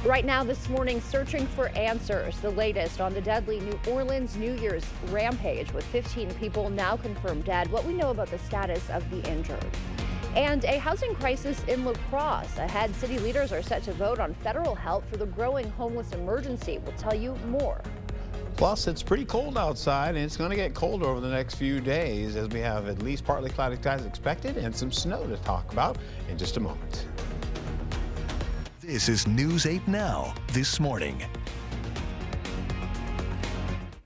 Right now this morning, searching for answers. The latest on the deadly New Orleans New Year's rampage with 15 people now confirmed dead. What we know about the status of the injured. And a housing crisis in La Crosse. Ahead, city leaders are set to vote on federal help for the growing homeless emergency. We'll tell you more. Plus, it's pretty cold outside, and it's going to get colder over the next few days as we have at least partly cloudy skies expected and some snow to talk about in just a moment. This is News 8 Now, this morning.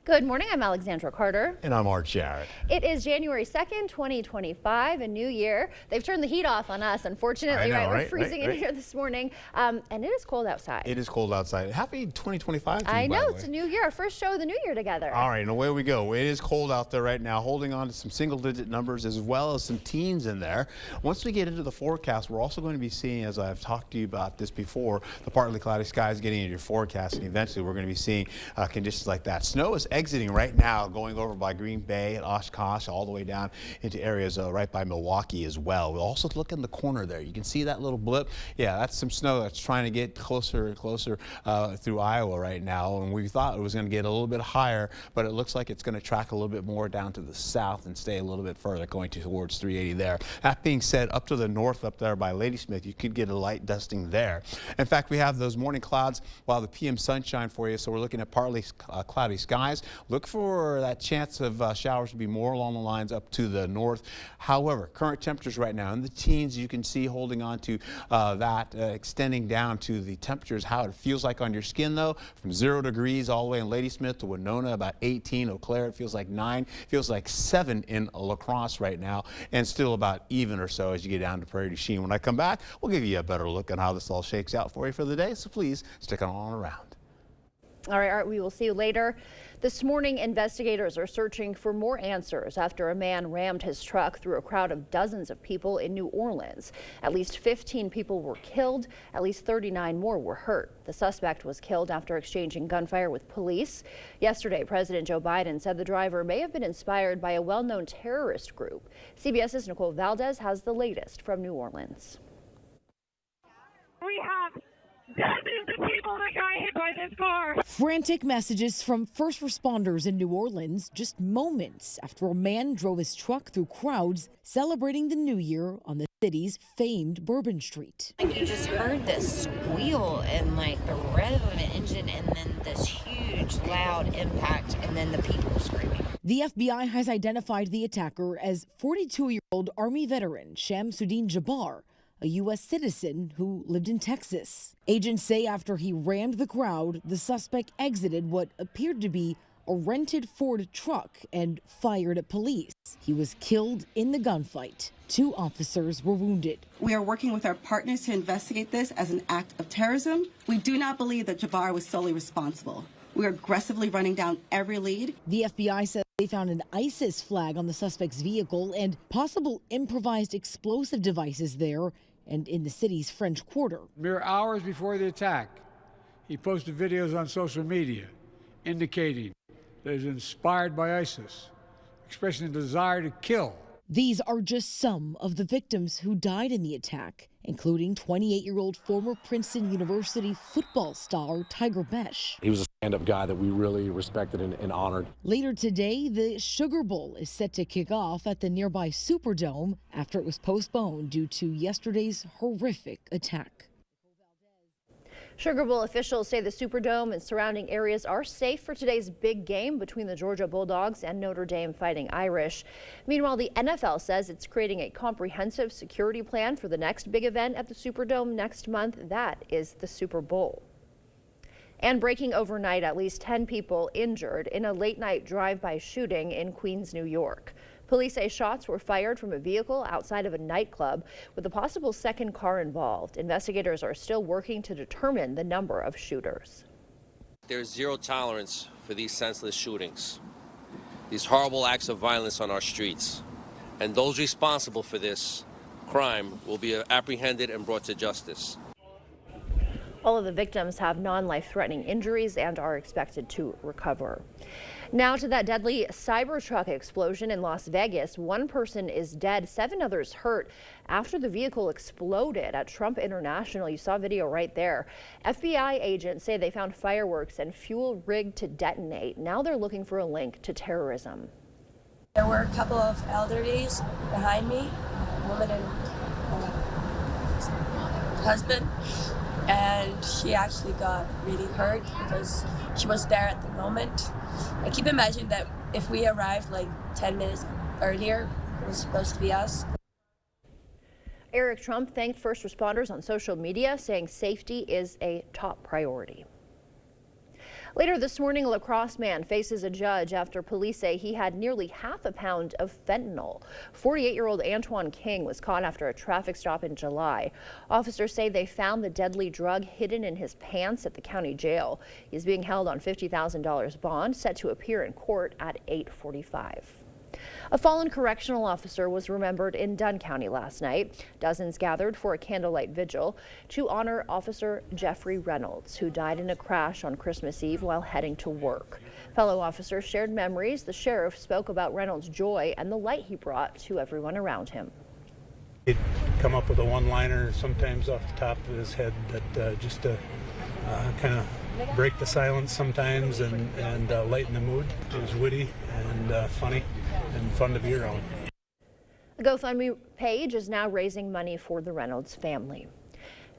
Good morning, I'm Alexandra Carter. And I'm Art Jarrett. It is January 2nd, 2025, a new year. They've turned the heat off on us, unfortunately, I know, We're freezing in here this morning, and it is cold outside. It is cold outside. Happy 2025 to you, I by know, the it's way. a new year, our first show of the new year together. All right, and away we go. It is cold out there right now, holding on to some single-digit numbers as well as some teens in there. Once we get into the forecast, we're also going to be seeing, as I've talked to you about this before, the partly cloudy skies getting into your forecast, and eventually we're going to be seeing conditions like that. Snow is exiting right now, going over by Green Bay and Oshkosh, all the way down into areas right by Milwaukee as well. We'll also look in the corner there. You can see that little blip. Yeah, that's some snow that's trying to get closer and closer through Iowa right now. And we thought it was going to get a little bit higher, but it looks like it's going to track a little bit more down to the south and stay a little bit further, going towards 380 there. That being said, up to the north up there by Ladysmith, you could get a light dusting there. In fact, we have those morning clouds while the PM sunshine for you, so we're looking at partly cloudy skies. Look for that chance of showers to be more along the lines up to the north. However, current temperatures right now in the teens, you can see holding on to that extending down to the temperatures, how it feels like on your skin though, from 0 degrees all the way in Ladysmith to Winona, about 18. Eau Claire, it feels like 9, feels like 7 in La Crosse right now, and still about even or so as you get down to Prairie du Chien. When I come back, we'll give you a better look at how this all shakes out for you for the day, so please stick on around. All right, Art, we will see you later. This morning, investigators are searching for more answers after a man rammed his truck through a crowd of dozens of people in New Orleans. At least 15 people were killed. At least 39 more were hurt. The suspect was killed after exchanging gunfire with police. Yesterday, President Joe Biden said the driver may have been inspired by a well-known terrorist group. CBS's Nicole Valdez has the latest from New Orleans. We have dozens of people that got hit by this car. Frantic messages from first responders in New Orleans just moments after a man drove his truck through crowds celebrating the new year on the city's famed Bourbon Street. Like you just heard this squeal and like the rev of an engine and then this huge loud impact and then the people screaming. The FBI has identified the attacker as 42-year-old Army veteran Shamsuddin Jabbar, a U.S. citizen who lived in Texas. Agents say after he rammed the crowd, the suspect exited what appeared to be a rented Ford truck and fired at police. He was killed in the gunfight. 2 officers were wounded. We are working with our partners to investigate this as an act of terrorism. We do not believe that Jabbar was solely responsible. We are aggressively running down every lead. The FBI says they found an ISIS flag on the suspect's vehicle and possible improvised explosive devices there and in the city's French Quarter. Mere hours before the attack, he posted videos on social media indicating that he was inspired by ISIS, expressing a desire to kill. These are just some of the victims who died in the attack, including 28-year-old former Princeton University football star Tiger Besh. He was a stand-up guy that we really respected and honored. Later today, the Sugar Bowl is set to kick off at the nearby Superdome after it was postponed due to yesterday's horrific attack. Sugar Bowl officials say the Superdome and surrounding areas are safe for today's big game between the Georgia Bulldogs and Notre Dame Fighting Irish. Meanwhile, the NFL says it's creating a comprehensive security plan for the next big event at the Superdome next month. That is the Super Bowl. And breaking overnight, at least 10 people injured in a late-night drive-by shooting in Queens, New York. Police say shots were fired from a vehicle outside of a nightclub with a possible second car involved. Investigators are still working to determine the number of shooters. There's zero tolerance for these senseless shootings, these horrible acts of violence on our streets. And those responsible for this crime will be apprehended and brought to justice. All of the victims have non-life-threatening injuries and are expected to recover. Now to that deadly Cybertruck explosion in Las Vegas. One person is dead, 7 others hurt after the vehicle exploded at Trump International. You saw video right there. FBI agents say they found fireworks and fuel rigged to detonate. Now they're looking for a link to terrorism. There were a couple of elderlies behind me, a woman and husband, and she actually got really hurt because she was there at the moment. I keep imagining that if we arrived like 10 minutes earlier, it was supposed to be us. Eric Trump thanked first responders on social media, saying safety is a top priority. Later this morning, a La Crosse man faces a judge after police say he had nearly half a pound of fentanyl. 48-year-old Antoine King was caught after a traffic stop in July. Officers say they found the deadly drug hidden in his pants at the county jail. He's being held on $50,000 bond, set to appear in court at 8:45. A fallen correctional officer was remembered in Dunn County last night. Dozens gathered for a candlelight vigil to honor Officer Jeffrey Reynolds, who died in a crash on Christmas Eve while heading to work. Fellow officers shared memories. The sheriff spoke about Reynolds' joy and the light he brought to everyone around him. He'd come up with a one-liner sometimes off the top of his head that just to kind of break the silence sometimes and lighten the mood. It was witty and funny and fun to be around. The GoFundMe page is now raising money for the Reynolds family.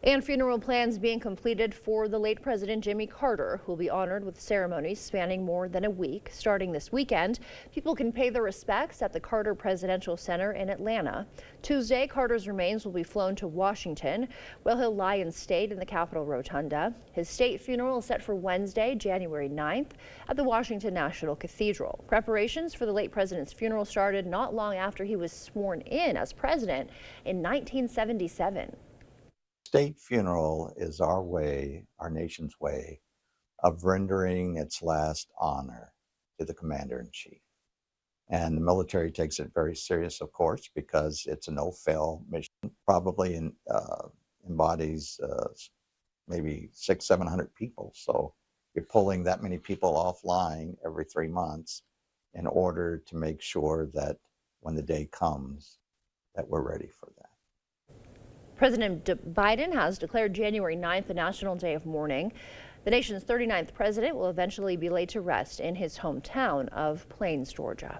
And funeral plans being completed for the late President Jimmy Carter, who will be honored with ceremonies spanning more than a week. Starting this weekend, people can pay their respects at the Carter Presidential Center in Atlanta. Tuesday, Carter's remains will be flown to Washington, where he'll lie in state in the Capitol Rotunda. His state funeral is set for Wednesday, January 9th at the Washington National Cathedral. Preparations for the late president's funeral started not long after he was sworn in as president in 1977. State funeral is our way, our nation's way, of rendering its last honor to the commander-in-chief. And the military takes it very serious, of course, because it's a no-fail mission. Probably embodies maybe 600-700 people. So you're pulling that many people offline every 3 months in order to make sure that when the day comes, that we're ready for that. President Biden has declared January 9th a national day of mourning. The nation's 39th president will eventually be laid to rest in his hometown of Plains, Georgia.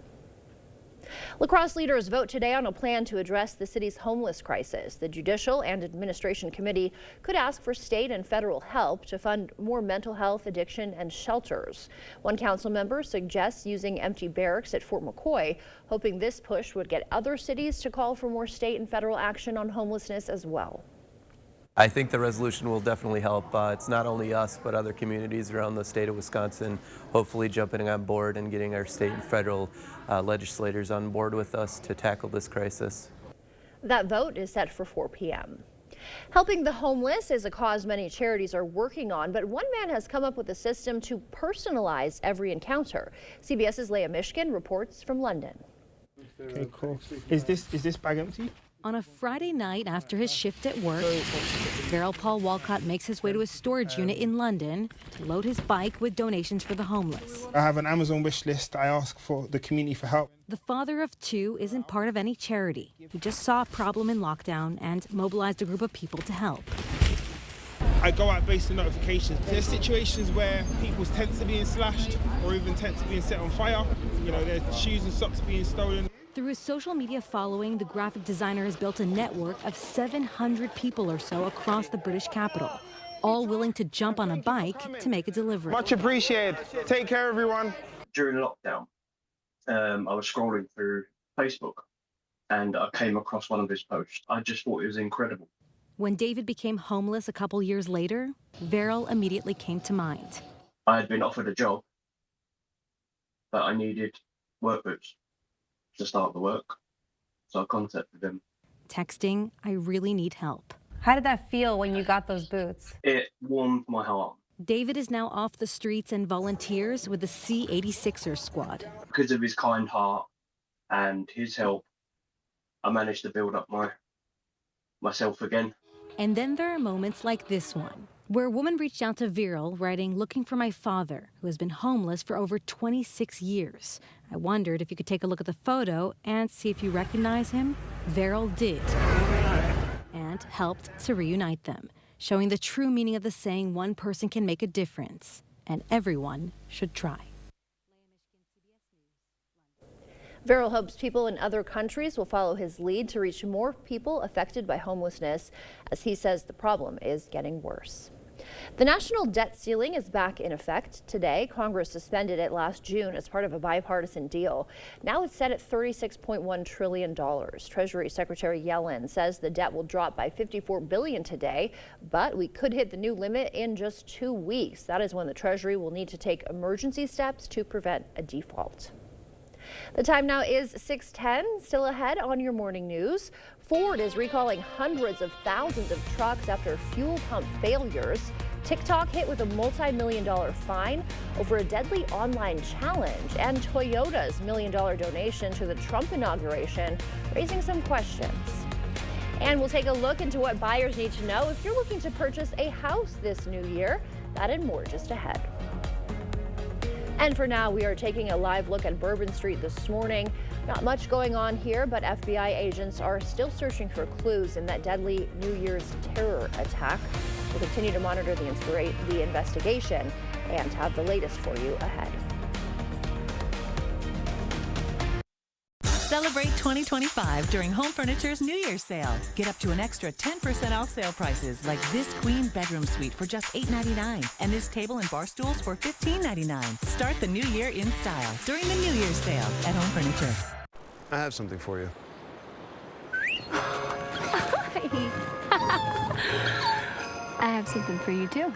La Crosse leaders vote today on a plan to address the city's homeless crisis. The Judicial and Administration Committee could ask for state and federal help to fund more mental health, addiction, and shelters. One council member suggests using empty barracks at Fort McCoy, hoping this push would get other cities to call for more state and federal action on homelessness as well. I think the resolution will definitely help. It's not only us, but other communities around the state of Wisconsin hopefully jumping on board and getting our state and federal legislators on board with us to tackle this crisis. That vote is set for 4 p.m. Helping the homeless is a cause many charities are working on, but one man has come up with a system to personalize every encounter. CBS's Leah Mishkin reports from London. Okay, cool. Is this bag empty? On a Friday night after his shift at work, Farrell Paul Walcott makes his way to a storage unit in London to load his bike with donations for the homeless. I have an Amazon wish list. I ask for the community for help. The father of 2 isn't part of any charity. He just saw a problem in lockdown and mobilized a group of people to help. I go out based on notifications. There's situations where people's tents are being slashed or even tents are being set on fire. You know, their shoes and socks being stolen. Through his social media following, the graphic designer has built a network of 700 people or so across the British capital, all willing to jump on a bike to make a delivery. Much appreciated. Take care, everyone. During lockdown, I was scrolling through Facebook and I came across one of his posts. I just thought it was incredible. When David became homeless a couple years later, Verrill immediately came to mind. I had been offered a job, but I needed work boots to start the work, so I contacted him. Texting, "I really need help." How did that feel when you got those boots? It warmed my heart. David is now off the streets and volunteers with the C86ers squad. Because of his kind heart and his help, I managed to build up myself again. And then there are moments like this one. where a woman reached out to Viral, writing, "Looking for my father, who has been homeless for over 26 years. I wondered if you could take a look at the photo and see if you recognize him." Viral did, and helped to reunite them, showing the true meaning of the saying, one person can make a difference, and everyone should try. Viral hopes people in other countries will follow his lead to reach more people affected by homelessness, as he says the problem is getting worse. The national debt ceiling is back in effect today. Congress suspended it last June as part of a bipartisan deal. Now it's set at $36.1 trillion. Treasury Secretary Yellen says the debt will drop by $54 billion today, but we could hit the new limit in just 2 weeks. That is when the Treasury will need to take emergency steps to prevent a default. The time now is 6:10. Still ahead on your morning news. Ford is recalling hundreds of thousands of trucks after fuel pump failures. TikTok hit with a multi-million-dollar fine over a deadly online challenge, and Toyota's $1 million donation to the Trump inauguration, raising some questions. And we'll take a look into what buyers need to know if you're looking to purchase a house this new year. That and more just ahead. And for now, we are taking a live look at Bourbon Street this morning. Not much going on here, but FBI agents are still searching for clues in that deadly New Year's terror attack. We'll continue to monitor the investigation and have the latest for you ahead. Celebrate 2025 during Home Furniture's New Year's sale. Get up to an extra 10% off sale prices like this queen bedroom suite for just $8.99 and this table and bar stools for $15.99. Start the new year in style during the New Year's sale at Home Furniture. I have something for you. I have something for you too.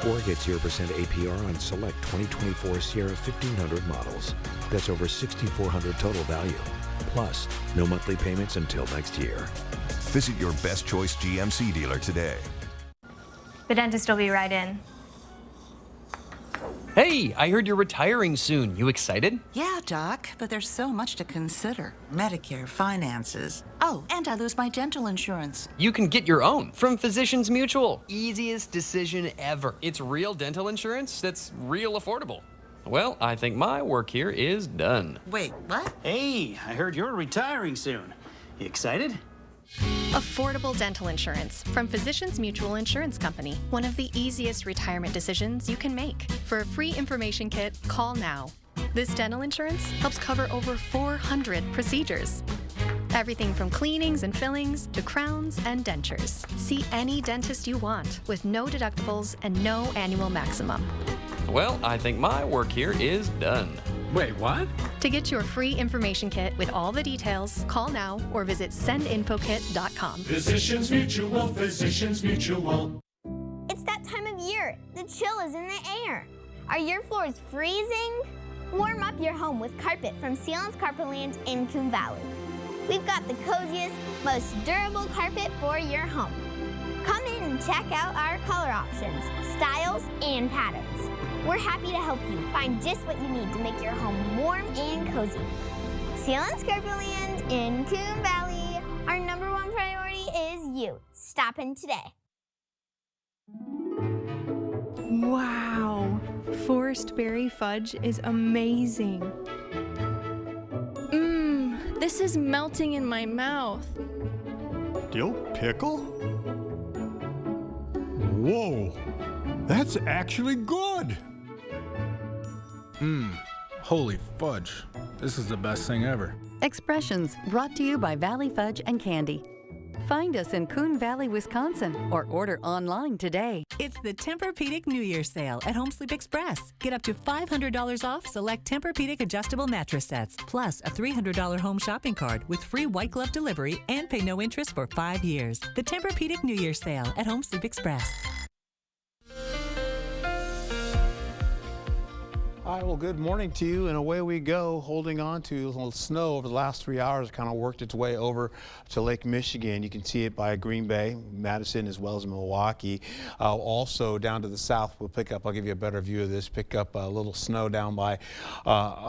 Ford gets 0% APR on select 2024 Sierra 1500 models. That's over $6,400 total value. Plus, no monthly payments until next year. Visit your Best Choice GMC dealer today. The dentist will be right in. Hey, I heard you're retiring soon. You excited? Yeah, Doc, but there's so much to consider. Medicare, finances. Oh, and I lose my dental insurance. You can get your own from Physicians Mutual. Easiest decision ever. It's real dental insurance that's real affordable. Well, I think my work here is done. Wait, what? Hey, I heard you're retiring soon. You excited? Affordable dental insurance from Physicians Mutual Insurance Company. One of the easiest retirement decisions you can make. For a free information kit, call now. This dental insurance helps cover over 400 procedures. Everything from cleanings and fillings to crowns and dentures. See any dentist you want with no deductibles and no annual maximum. Well, I think my work here is done. Wait, what? To get your free information kit with all the details, call now or visit sendinfokit.com. Physicians Mutual, Physicians Mutual. It's that time of year. The chill is in the air. Are your floors freezing? Warm up your home with carpet from Sealands Carpetland in Coon Valley. We've got the coziest, most durable carpet for your home. Come in and check out our color options, styles, and patterns. We're happy to help you find just what you need to make your home warm and cozy. Sealands Carpetland in Coon Valley. Our #1 priority is you. Stop in today. Wow, Forest Berry Fudge is amazing. This is melting in my mouth. Dill pickle? Whoa, that's actually good. Holy fudge. This is the best thing ever. Expressions brought to you by Valley Fudge and Candy. Find us in Coon Valley, Wisconsin, or order online today. It's the Tempur-Pedic New Year sale at Home Sleep Express. Get up to $500 off select Tempur-Pedic adjustable mattress sets, plus a $300 home shopping card with free white glove delivery and pay no interest for 5 years. The Tempur-Pedic New Year sale at Home Sleep Express. Hi, well, good morning to you, and away we go, holding on to a little snow over the last 3 hours, kind of worked its way over to Lake Michigan. You can see it by Green Bay, Madison, as well as Milwaukee. Also down to the south, we'll pick up, I'll give you a better view of this, pick up a little snow down by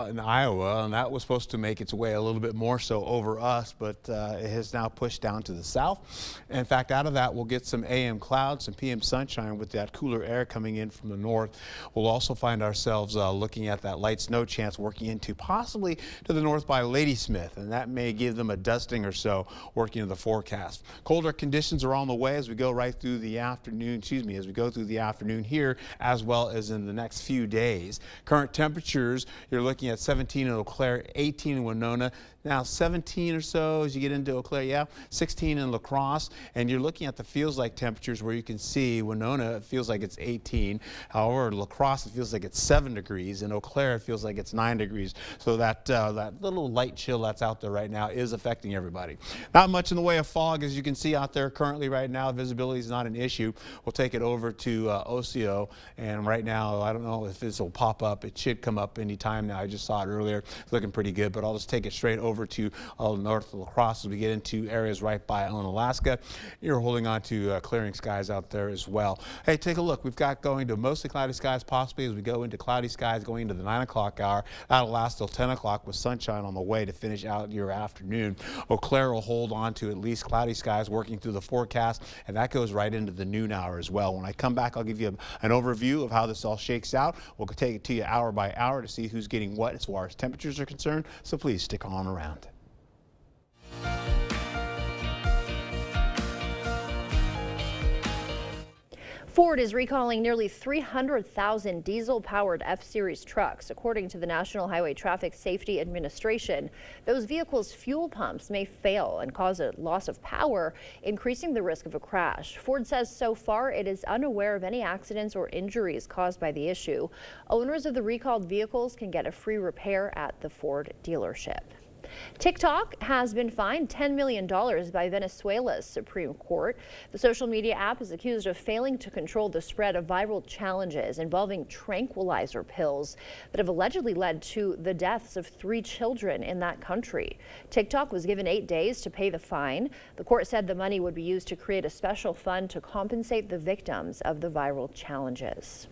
in Iowa, and that was supposed to make its way a little bit more so over us, but it has now pushed down to the south. In fact, out of that, we'll get some AM clouds, some PM sunshine with that cooler air coming in from the north. We'll also find ourselves looking at that light snow chance working into possibly to the north by Ladysmith, and that may give them a dusting or so working into the forecast. Colder conditions are on the way as we go right through the afternoon, as we go through the afternoon here, as well as in the next few days. Current temperatures, you're looking at 17 in Eau Claire, 18 in Winona, now 17 or so as you get into Eau Claire, 16 in La Crosse, and you're looking at the feels like temperatures where you can see Winona, it feels like it's 18. However, La Crosse, it feels like it's 7 degrees. In Eau Claire, it feels like it's 9 degrees. So that little light chill that's out there right now is affecting everybody. Not much in the way of fog as you can see out there currently right now. Visibility is not an issue. We'll take it over to Osseo, and right now, I don't know if this will pop up. It should come up any time now. I just saw it earlier. It's looking pretty good, but I'll just take it straight over to north of La Crosse as we get into areas right by Unalaska. You're holding on to clearing skies out there as well. Hey, take a look. We've got going to mostly cloudy skies possibly as we go into cloudy skies going into the 9 o'clock hour. That'll last till 10 o'clock with sunshine on the way to finish out your afternoon. Eau Claire will hold on to at least cloudy skies working through the forecast, and that goes right into the noon hour as well. When I come back, I'll give you an overview of how this all shakes out. We'll take it to you hour by hour to see who's getting what as far as temperatures are concerned, so please stick on around. Ford is recalling nearly 300,000 diesel-powered F-Series trucks, according to the National Highway Traffic Safety Administration. Those vehicles' fuel pumps may fail and cause a loss of power, increasing the risk of a crash. Ford says so far it is unaware of any accidents or injuries caused by the issue. Owners of the recalled vehicles can get a free repair at the Ford dealership. TikTok has been fined $10 million by Venezuela's Supreme Court. The social media app is accused of failing to control the spread of viral challenges involving tranquilizer pills that have allegedly led to the deaths of 3 children in that country. TikTok was given 8 days to pay the fine. The court said the money would be used to create a special fund to compensate the victims of the viral challenges.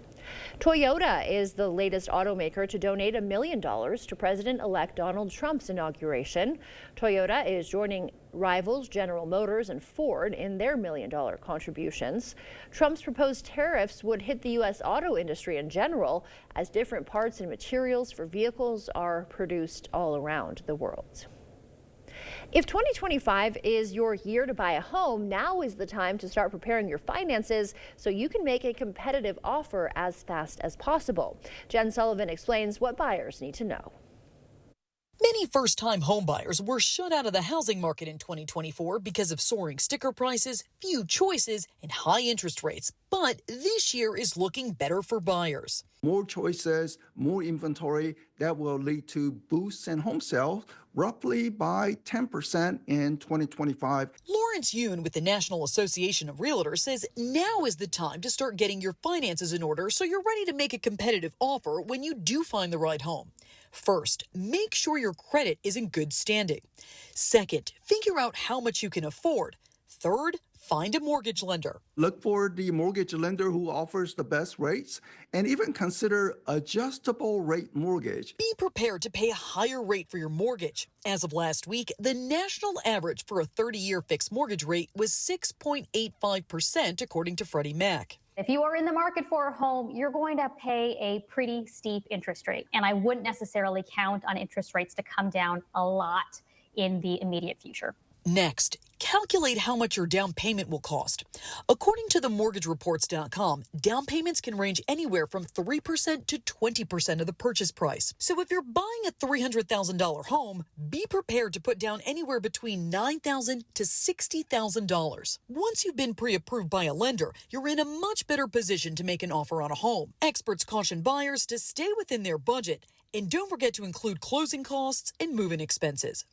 Toyota is the latest automaker to donate $1 million to President-elect Donald Trump's inauguration. Toyota is joining rivals General Motors and Ford in their $1 million contributions. Trump's proposed tariffs would hit the U.S. auto industry in general, as different parts and materials for vehicles are produced all around the world. If 2025 is your year to buy a home, now is the time to start preparing your finances so you can make a competitive offer as fast as possible. Jen Sullivan explains what buyers need to know. Many first-time homebuyers were shut out of the housing market in 2024 because of soaring sticker prices, few choices, and high interest rates. But this year is looking better for buyers. More choices, more inventory, that will lead to boosts in home sales roughly by 10% in 2025. Lawrence Yoon with the National Association of Realtors says now is the time to start getting your finances in order so you're ready to make a competitive offer when you do find the right home. First, make sure your credit is in good standing. Second, figure out how much you can afford. Third, find a mortgage lender. Look for the mortgage lender who offers the best rates and even consider adjustable rate mortgage. Be prepared to pay a higher rate for your mortgage. As of last week, the national average for a 30-year fixed mortgage rate was 6.85%, according to Freddie Mac. If you are in the market for a home, you're going to pay a pretty steep interest rate. And I wouldn't necessarily count on interest rates to come down a lot in the immediate future. Next, calculate how much your down payment will cost. According to themortgagereports.com, down payments can range anywhere from 3% to 20% of the purchase price. So if you're buying a $300,000 home, be prepared to put down anywhere between $9,000 to $60,000. Once you've been pre-approved by a lender, you're in a much better position to make an offer on a home. Experts caution buyers to stay within their budget and don't forget to include closing costs and move-in expenses.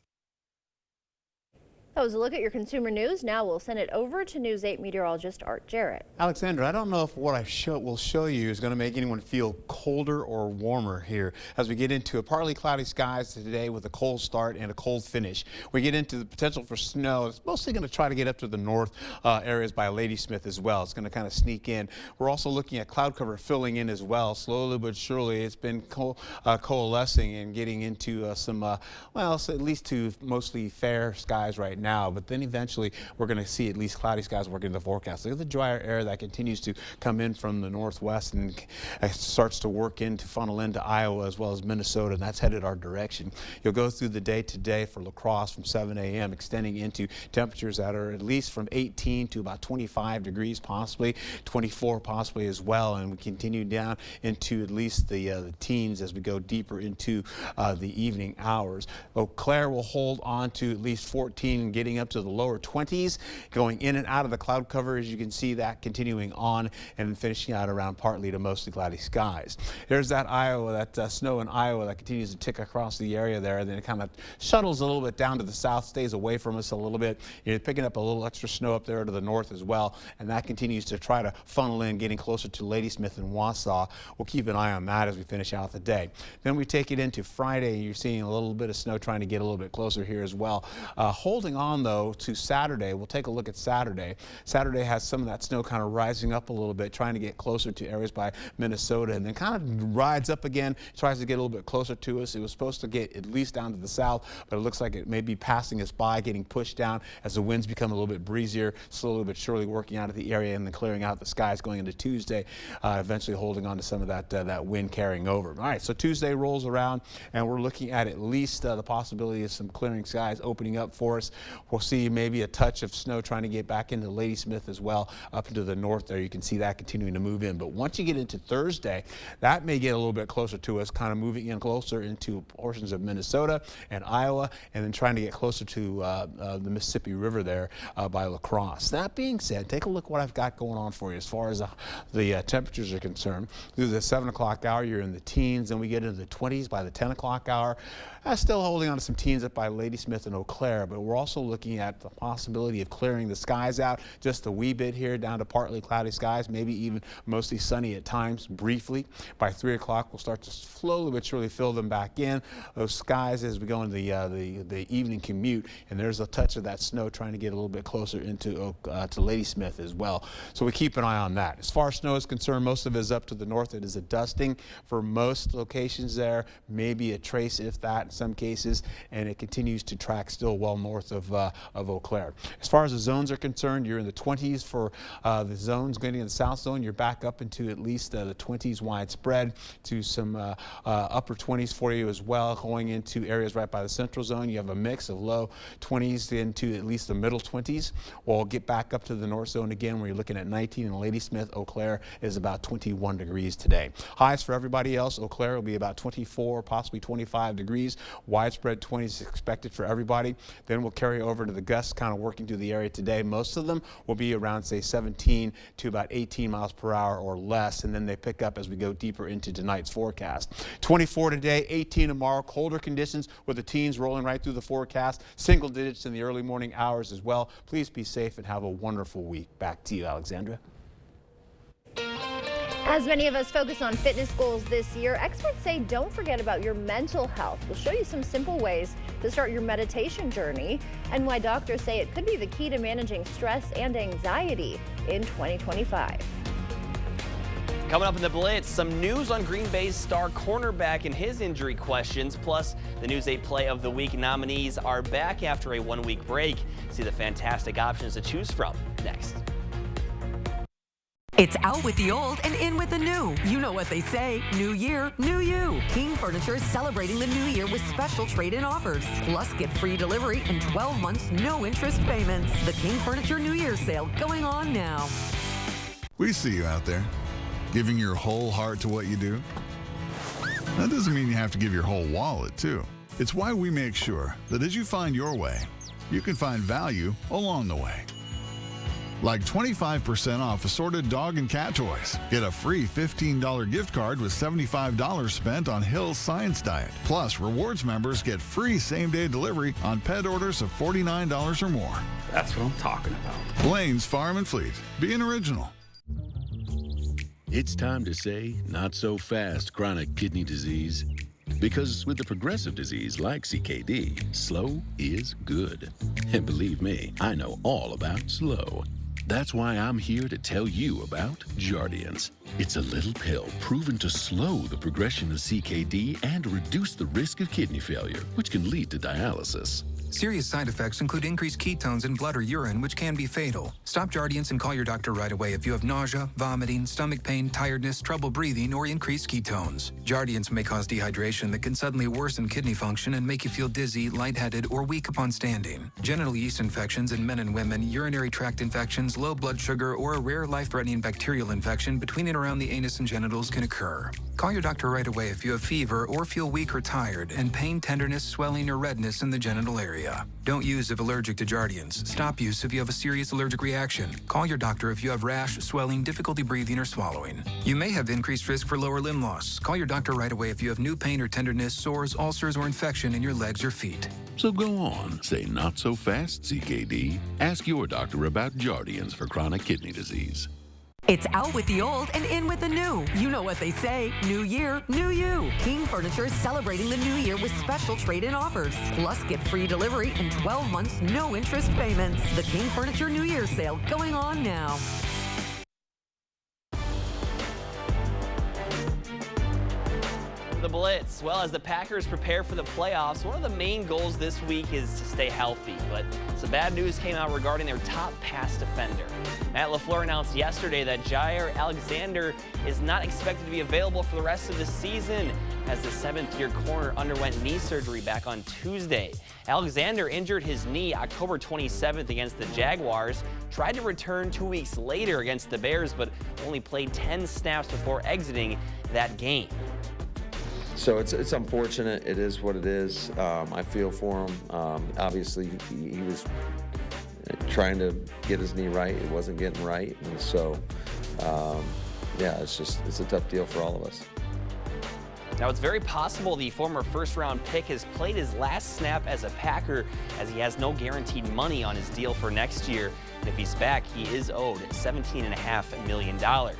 That was a look at your consumer news. Now we'll send it over to News 8 meteorologist Art Jarrett. Alexandra, I don't know if what I will show you is going to make anyone feel colder or warmer here as we get into a partly cloudy skies today with a cold start and a cold finish. We get into the potential for snow. It's mostly going to try to get up to the north areas by Ladysmith as well. It's going to kind of sneak in. We're also looking at cloud cover filling in as well. Slowly but surely, it's been coalescing and getting into some, well, at least to mostly fair skies right now. But then eventually we're going to see at least cloudy skies working in the forecast. Look at the drier air that continues to come in from the northwest and starts to work in to funnel into Iowa as well as Minnesota, and that's headed our direction. You'll go through the day today for La Crosse from 7 a.m. extending into temperatures that are at least from 18 to about 25 degrees, possibly 24 possibly as well, and we continue down into at least the teens as we go deeper into the evening hours. Eau Claire will hold on to at least 14, getting up to the lower 20s, going in and out of the cloud cover, as you can see that continuing on and finishing out around partly to mostly cloudy skies. There's that Iowa, that snow in Iowa that continues to tick across the area there, and then it kind of shuttles a little bit down to the south, stays away from us a little bit. You're picking up a little extra snow up there to the north as well, and that continues to try to funnel in, getting closer to Ladysmith and Wausau. We'll keep an eye on that as we finish out the day. Then we take it into Friday, and you're seeing a little bit of snow trying to get a little bit closer here as well. Holding on though to Saturday, we'll take a look at Saturday. Saturday has some of that snow kind of rising up a little bit, trying to get closer to areas by Minnesota, and then kind of rides up again, tries to get a little bit closer to us. It was supposed to get at least down to the south, but it looks like it may be passing us by, getting pushed down as the winds become a little bit breezier, slowly but surely working out of the area and then clearing out the skies going into Tuesday, eventually holding on to some of that wind carrying over. All right, so Tuesday rolls around, and we're looking at least the possibility of some clearing skies opening up for us. We'll see maybe a touch of snow trying to get back into Ladysmith as well, up into the north there. You can see that continuing to move in. But once you get into Thursday, that may get a little bit closer to us, kind of moving in closer into portions of Minnesota and Iowa, and then trying to get closer to the Mississippi River there by La Crosse. That being said, take a look what I've got going on for you as far as the temperatures are concerned. Through the 7 o'clock hour, you're in the teens, and we get into the 20s by the 10 o'clock hour. Still holding on to some teens up by Ladysmith and Eau Claire, but we're also looking at the possibility of clearing the skies out just a wee bit here, down to partly cloudy skies, maybe even mostly sunny at times briefly. By 3 o'clock, we'll start to slowly but surely fill them back in. Those skies as we go into the evening commute, and there's a touch of that snow trying to get a little bit closer into to Ladysmith as well. So we keep an eye on that. As far as snow is concerned, most of it is up to the north. It is a dusting for most locations there, maybe a trace if that in some cases, and it continues to track still well north of Eau Claire. As far as the zones are concerned, you're in the 20s for the zones. Going in the south zone, you're back up into at least the 20s widespread, to some upper 20s for you as well. Going into areas right by the central zone, you have a mix of low 20s into at least the middle 20s. We'll get back up to the north zone again, where you're looking at 19 in Ladysmith. Eau Claire is about 21 degrees today. Highs for everybody else, Eau Claire will be about 24, possibly 25 degrees. Widespread 20s expected for everybody. Then we'll carry over to the gusts kind of working through the area today. Most of them will be around, say, 17 to about 18 miles per hour or less, and then they pick up as we go deeper into tonight's forecast. 24 today, 18 tomorrow. Colder conditions with the teens rolling right through the forecast. Single digits in the early morning hours as well. Please be safe and have a wonderful week. Back to you, Alexandra. As many of us focus on fitness goals this year, experts say don't forget about your mental health. We'll show you some simple ways to start your meditation journey and why doctors say it could be the key to managing stress and anxiety in 2025. Coming up in the Blitz, some news on Green Bay's star cornerback and his injury questions. Plus, the News 8 Play of the Week nominees are back after a one-week break. See the fantastic options to choose from next. It's out with the old and in with the new. You know what they say, new year, new you. King Furniture is celebrating the new year with special trade-in offers. Plus, get free delivery and 12 months, no interest payments. The King Furniture New Year's sale going on now. We see you out there, giving your whole heart to what you do. That doesn't mean you have to give your whole wallet, too. It's why we make sure that as you find your way, you can find value along the way. like 25% off assorted dog and cat toys. Get a free $15 gift card with $75 spent on Hill's Science Diet. Plus, rewards members get free same-day delivery on pet orders of $49 or more. That's what I'm talking about. Blaine's Farm and Fleet. Be an original. It's time to say not so fast chronic kidney disease. Because with a progressive disease like CKD, slow is good. And believe me, I know all about slow. That's why I'm here to tell you about Jardiance. It's a little pill proven to slow the progression of CKD and reduce the risk of kidney failure, which can lead to dialysis. Serious side effects include increased ketones in blood or urine, which can be fatal. Stop Jardiance and call your doctor right away if you have nausea, vomiting, stomach pain, tiredness, trouble breathing, or increased ketones. Jardiance may cause dehydration that can suddenly worsen kidney function and make you feel dizzy, lightheaded, or weak upon standing. Genital yeast infections in men and women, urinary tract infections, low blood sugar, or a rare life-threatening bacterial infection between and around the anus and genitals can occur. Call your doctor right away if you have fever or feel weak or tired, and pain, tenderness, swelling, or redness in the genital area. Don't use if allergic to Jardiance. Stop use if you have a serious allergic reaction. Call your doctor if you have rash, swelling, difficulty breathing, or swallowing. You may have increased risk for lower limb loss. Call your doctor right away if you have new pain or tenderness, sores, ulcers, or infection in your legs or feet. So go on, say not so fast CKD. Ask your doctor about Jardiance for chronic kidney disease. It's out with the old and in with the new. You know what they say. New year, new you. King Furniture is celebrating the new year with special trade-in offers. Plus, get free delivery and 12 months no interest payments. The King Furniture New Year sale going on now. The Blitz. Well, as the Packers prepare for the playoffs, one of the main goals this week is to stay healthy. But some bad news came out regarding their top pass defender. Matt LaFleur announced yesterday that Jair Alexander is not expected to be available for the rest of the season as the seventh-year corner underwent knee surgery back on Tuesday. Alexander injured his knee October 27th against the Jaguars, tried to return 2 weeks later against the Bears, but only played 10 snaps before exiting that game. So it's unfortunate. It is what it is. I feel for him. Obviously, he was trying to get his knee right. It wasn't getting right. And so, yeah, it's a tough deal for all of us. Now, it's very possible the former first-round pick has played his last snap as a Packer, as he has no guaranteed money on his deal for next year. And if he's back, he is owed $17.5 million. All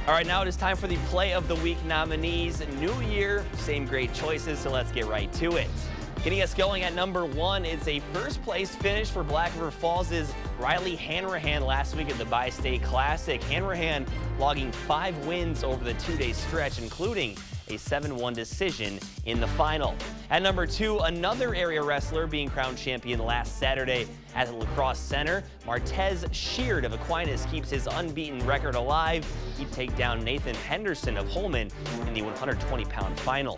right, now it is time for the Play of the Week nominees. New year, same great choices, so let's get right to it. Getting us going at number 1, it's a first-place finish for Black River Falls' Riley Hanrahan last week at the Bi-State Classic. Hanrahan logging 5 wins over the 2-day stretch, including a 7-1 decision in the final. At number 2, another area wrestler being crowned champion last Saturday at the La Crosse Center. Martez Sheard of Aquinas keeps his unbeaten record alive. He'd take down Nathan Henderson of Holman in the 120-pound final.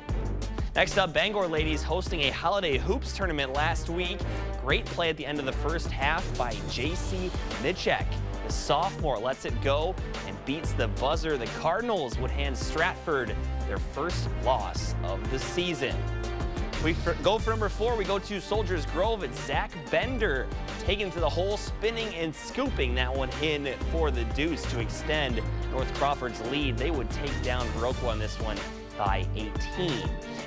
Next up, Bangor ladies hosting a holiday hoops tournament last week. Great play at the end of the first half by J.C. Mitchek. The sophomore lets it go and beats the buzzer. The Cardinals would hand Stratford their first loss of the season. We go for number 4. We go to Soldiers Grove. It's Zach Bender taking to the hole, spinning and scooping that one in for the deuce to extend North Crawford's lead. They would take down Viroqua on this one by 18.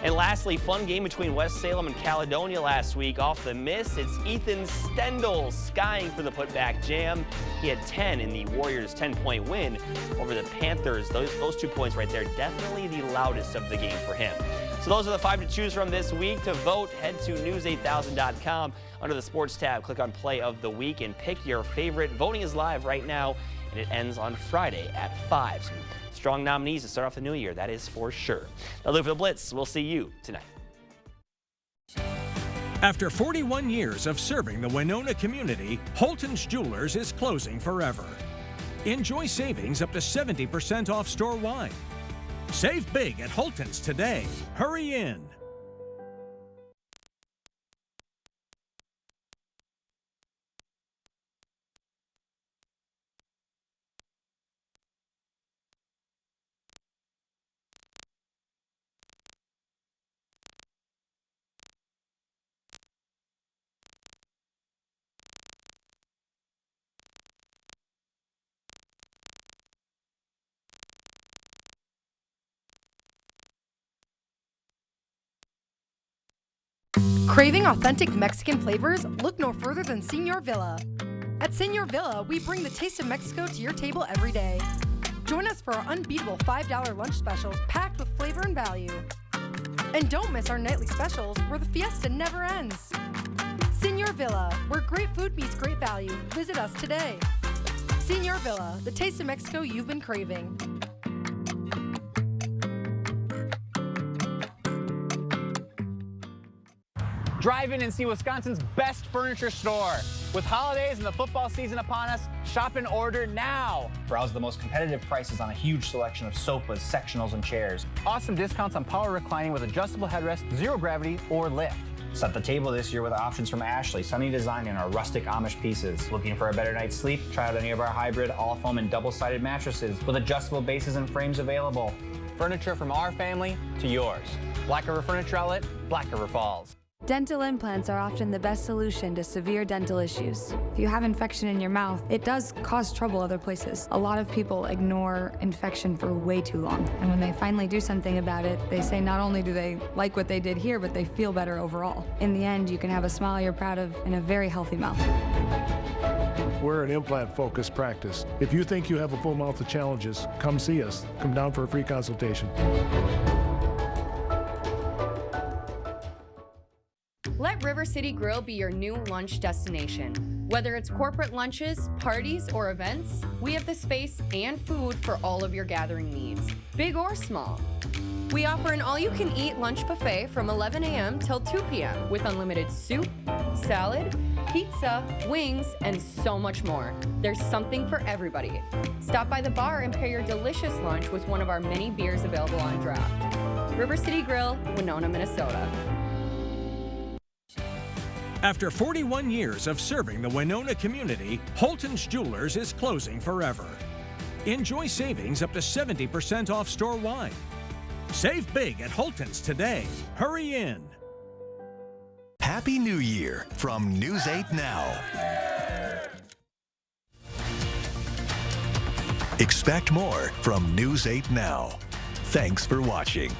And lastly, fun game between West Salem and Caledonia last week. Off the miss, it's Ethan Stendel skying for the putback jam. He had 10 in the Warriors' 10-point win over the Panthers. Those 2 points right there, definitely the loudest of the game for him. So those are the 5 to choose from this week. To vote, head to news8000.com. Under the Sports tab, click on Play of the Week and pick your favorite. Voting is live right now, and it ends on Friday at 5. Some strong nominees to start off the new year, that is for sure. Now, look for the Blitz. We'll see you tonight. After 41 years of serving the Winona community, Holton's Jewelers is closing forever. Enjoy savings up to 70% off store-wide. Save big at Holton's today. Hurry in. Craving authentic Mexican flavors? Look no further than Señor Villa. At Señor Villa, we bring the taste of Mexico to your table every day. Join us for our unbeatable $5 lunch specials packed with flavor and value. And don't miss our nightly specials where the fiesta never ends. Señor Villa, where great food meets great value. Visit us today. Señor Villa, the taste of Mexico you've been craving. Drive in and see Wisconsin's best furniture store. With holidays and the football season upon us, shop and order now. Browse the most competitive prices on a huge selection of sofas, sectionals, and chairs. Awesome discounts on power reclining with adjustable headrest, zero gravity, or lift. Set the table this year with options from Ashley, Sunny Design, and our rustic Amish pieces. Looking for a better night's sleep? Try out any of our hybrid, all foam, and double-sided mattresses with adjustable bases and frames available. Furniture from our family to yours. Black River Furniture Outlet, Black River Falls. Dental implants are often the best solution to severe dental issues. If you have infection in your mouth, it does cause trouble other places. A lot of people ignore infection for way too long. And when they finally do something about it, they say not only do they like what they did here, but they feel better overall. In the end, you can have a smile you're proud of and a very healthy mouth. We're an implant-focused practice. If you think you have a full mouth of challenges, come see us. Come down for a free consultation. Let River City Grill be your new lunch destination. Whether it's corporate lunches, parties, or events, we have the space and food for all of your gathering needs, big or small. We offer an all-you-can-eat lunch buffet from 11 a.m. till 2 p.m. with unlimited soup, salad, pizza, wings, and so much more. There's something for everybody. Stop by the bar and pair your delicious lunch with one of our many beers available on draft. River City Grill, Winona, Minnesota. After 41 years of serving the Winona community, Holton's Jewelers is closing forever. Enjoy savings up to 70% off store-wide. Save big at Holton's today. Hurry in. Happy New Year from News 8 Now. Expect more from News 8 Now. Thanks for watching.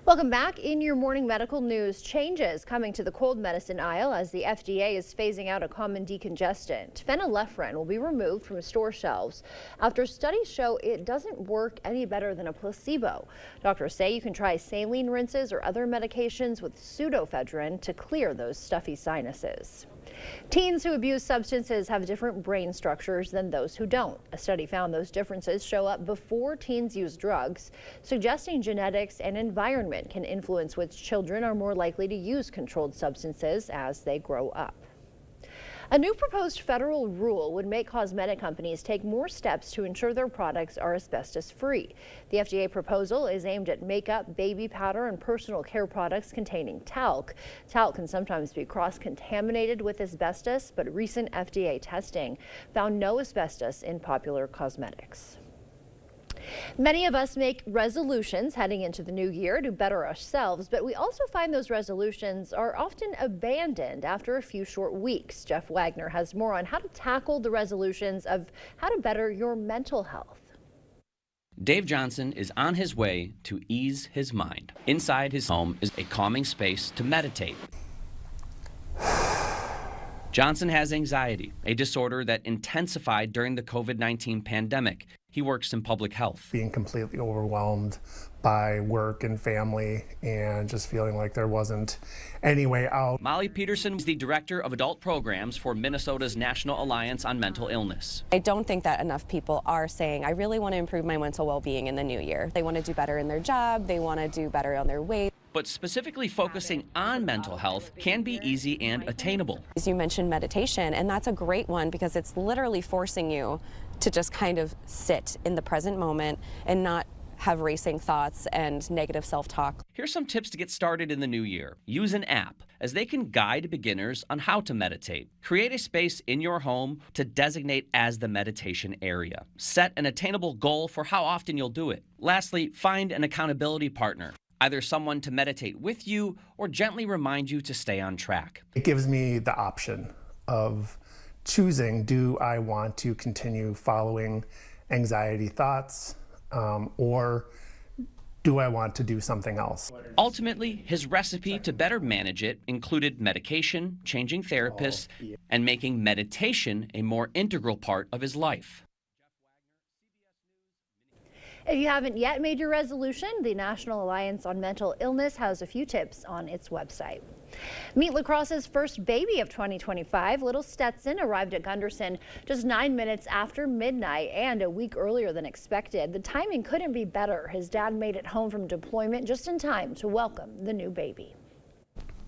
Welcome back. In your morning medical news, changes coming to the cold medicine aisle as the FDA is phasing out a common decongestant. Phenylephrine will be removed from store shelves after studies show it doesn't work any better than a placebo. Doctors say you can try saline rinses or other medications with pseudoephedrine to clear those stuffy sinuses. Teens who abuse substances have different brain structures than those who don't. A study found those differences show up before teens use drugs, suggesting genetics and environment can influence which children are more likely to use controlled substances as they grow up. A new proposed federal rule would make cosmetic companies take more steps to ensure their products are asbestos-free. The FDA proposal is aimed at makeup, baby powder, and personal care products containing talc. Talc can sometimes be cross-contaminated with asbestos, but recent FDA testing found no asbestos in popular cosmetics. Many of us make resolutions heading into the new year to better ourselves, but we also find those resolutions are often abandoned after a few short weeks. Jeff Wagner has more on how to tackle the resolutions of how to better your mental health. Dave Johnson is on his way to ease his mind. Inside his home is a calming space to meditate. Johnson has anxiety, a disorder that intensified during the COVID-19 pandemic. He works in public health. Being completely overwhelmed by work and family and just feeling like there wasn't any way out. Molly Peterson is the director of adult programs for Minnesota's National Alliance on Mental Illness. I don't think that enough people are saying, I really want to improve my mental well-being in the new year. They want to do better in their job, they want to do better on their weight. But specifically focusing on mental health can be easy and attainable. As you mentioned meditation, and that's a great one because it's literally forcing you to just kind of sit in the present moment and not have racing thoughts and negative self-talk. Here's some tips to get started in the new year. Use an app, as they can guide beginners on how to meditate. Create a space in your home to designate as the meditation area. Set an attainable goal for how often you'll do it. Lastly, find an accountability partner, either someone to meditate with you or gently remind you to stay on track. It gives me the option of choosing, do I want to continue following anxiety thoughts or do I want to do something else? Ultimately, his recipe to better manage it included medication, changing therapists, and making meditation a more integral part of his life. If you haven't yet made your resolution, the National Alliance on Mental Illness has a few tips on its website. Meet lacrosse's first baby of 2025. Little Stetson arrived at Gunderson just 9 minutes after midnight and a week earlier than expected. The timing couldn't be better. His dad made it home from deployment just in time to welcome the new baby.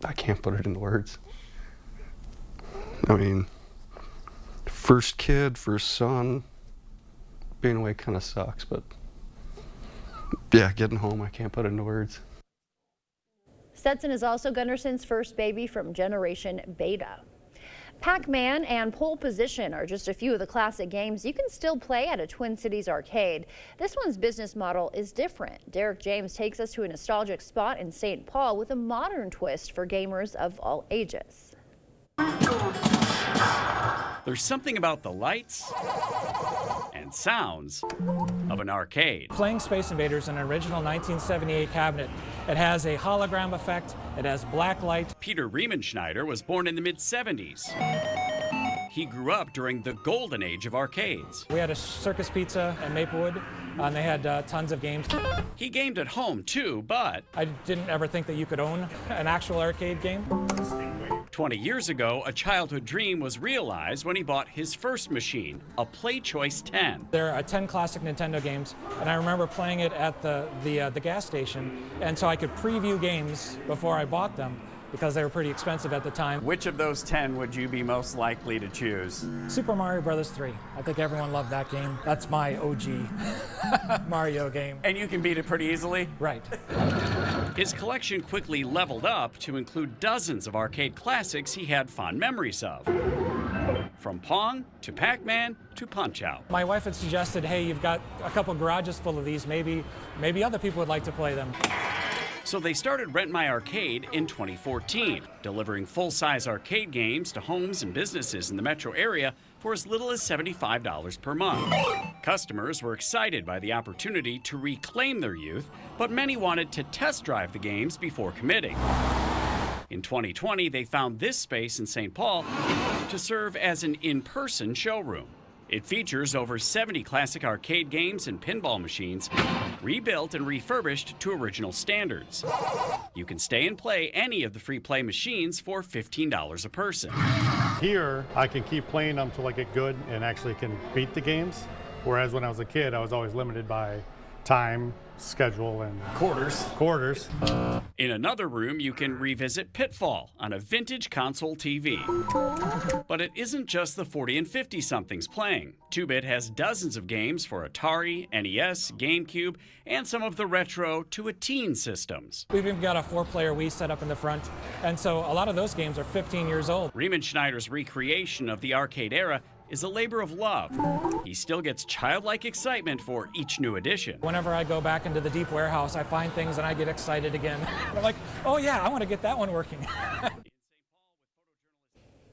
I can't put it into words. I mean, first kid, first son, being away kind of sucks, but yeah, getting home, I can't put it into words. Stetson is also Gunderson's first baby from Generation Beta. Pac-Man and Pole Position are just a few of the classic games you can still play at a Twin Cities arcade. This one's business model is different. Derek James takes us to a nostalgic spot in St. Paul with a modern twist for gamers of all ages. There's something about the lights and sounds of an arcade. Playing Space Invaders, an original 1978 cabinet. It has a hologram effect, it has black light. Peter Riemenschneider was born in the mid-70s. He grew up during the golden age of arcades. We had a Circus Pizza in Maplewood, and they had tons of games. He gamed at home too, but I didn't ever think that you could own an actual arcade game. 20 years ago, a childhood dream was realized when he bought his first machine, a PlayChoice 10. There are 10 classic Nintendo games, and I remember playing it at the gas station, and so I could preview games before I bought them because they were pretty expensive at the time. Which of those 10 would you be most likely to choose? Super Mario Bros. 3. I think everyone loved that game. That's my OG Mario game. And you can beat it pretty easily? Right. His collection quickly leveled up to include dozens of arcade classics he had fond memories of. From Pong to Pac-Man to Punch-Out. My wife had suggested, hey, you've got a couple garages full of these, maybe other people would like to play them. So they started Rent My Arcade in 2014, delivering full-size arcade games to homes and businesses in the metro area for as little as $75 per month. Customers were excited by the opportunity to reclaim their youth, but many wanted to test drive the games before committing. In 2020, they found this space in St. Paul to serve as an in-person showroom. It features over 70 classic arcade games and pinball machines, rebuilt and refurbished to original standards. You can stay and play any of the free play machines for $15 a person. Here, I can keep playing them until I get good and actually can beat the games. Whereas when I was a kid, I was always limited by time, schedule, and quarters. In another room, you can revisit Pitfall on a vintage console TV. But it isn't just the 40 and 50-somethings playing. 2-Bit has dozens of games for Atari, NES, GameCube, and some of the retro to a teen systems. We've even got a 4-player Wii set up in the front, and so a lot of those games are 15 years old. Riemenschneider's recreation of the arcade era is a labor of love. He still gets childlike excitement for each new edition. Whenever I go back into the deep warehouse, I find things and I get excited again. I'm like, oh yeah, I want to get that one working.